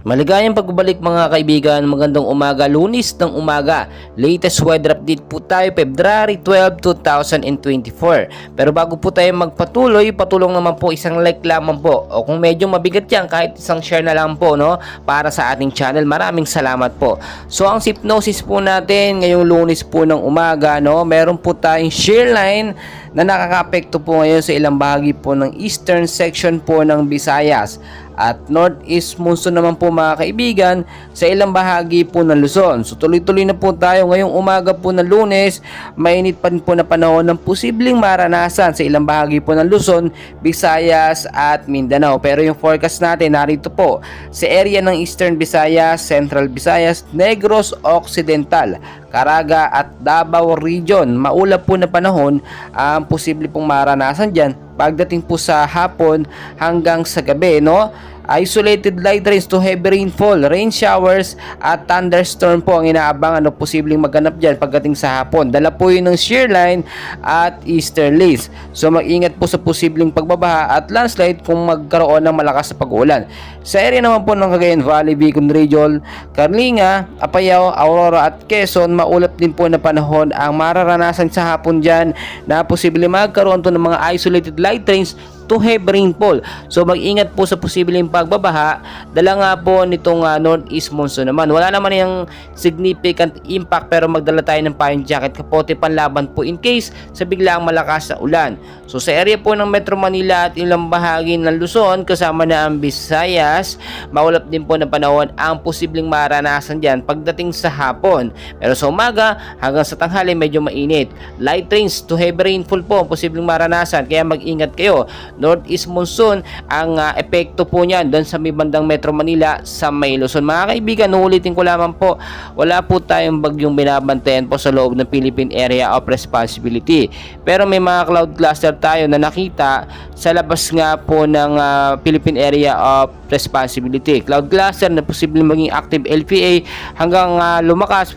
Maligayang pagbabalik mga kaibigan, magandang umaga, Lunes ng umaga. Latest weather update po tayo, February 12, 2024. Pero bago po tayo magpatuloy, patulong naman po isang like lamang po. O kung medyo mabigat yan, kahit isang share na lang po, no, para sa ating channel. Maraming salamat po. So ang hypnosis po natin ngayong Lunes po ng umaga, no, meron po tayong shear line na nakaka-apekto po ngayon sa ilang bahagi po ng eastern section po ng Visayas. At northeast monsoon naman po mga kaibigan sa ilang bahagi po ng Luzon. So tuloy-tuloy na po tayo ngayong umaga po ng Lunes. Mainit pa rin po na panahon ng posibleng maranasan sa ilang bahagi po ng Luzon, Visayas at Mindanao. Pero yung forecast natin narito po sa area ng Eastern Visayas, Central Visayas, Negros Occidental, Caraga at Davao Region. Maulap po na panahon ang posible pong maranasan dyan pagdating po sa hapon hanggang sa gabi, no? Isolated light rains to heavy rainfall, rain showers at thunderstorm po ang inaabangan o posibleng maganap dyan pagdating sa hapon. Dala po yun ng shear line at easterlies. So mag-ingat po sa posibleng pagbabaha at landslide kung magkaroon ng malakas na pag-ulan. Sa area naman po ng Cagayan Valley, Bicol Region, Carlinga, Apayao, Aurora at Quezon, maulap din po na panahon ang mararanasan sa hapon dyan na posibleng magkaroon to ng mga isolated light rains to heavy rainfall. So mag-ingat po sa posibleng pagbabaha. Dala nga po nitong northeast monsoon naman. Wala naman yung significant impact pero magdala tayo ng payong jacket, kapote, panlaban po in case sa biglaang malakas na ulan. So sa area po ng Metro Manila at ilang bahagi ng Luzon kasama na ang Visayas, maulap din po na panahon ang posibleng maranasan dyan pagdating sa hapon. Pero sa umaga hanggang sa tanghali medyo mainit. Light rains to heavy rainfall po ang posibleng maranasan, kaya mag-ingat kayo. Northeast monsoon ang epekto po niyan doon sa may bandang Metro Manila sa may Luzon. Mga kaibigan, uulitin ko lamang po, wala po tayong bagyong binabantayan po sa loob ng Philippine Area of Responsibility. Pero may mga cloud cluster tayo na nakita sa labas nga po ng Philippine Area of Responsibility. Cloud cluster na posibleng maging active LPA hanggang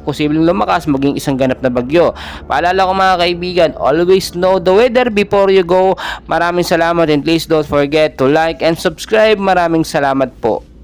posibleng lumakas maging isang ganap na bagyo. Paalala ko mga kaibigan, always know the weather before you go. Maraming salamat and please don't forget to like and subscribe. Maraming salamat po.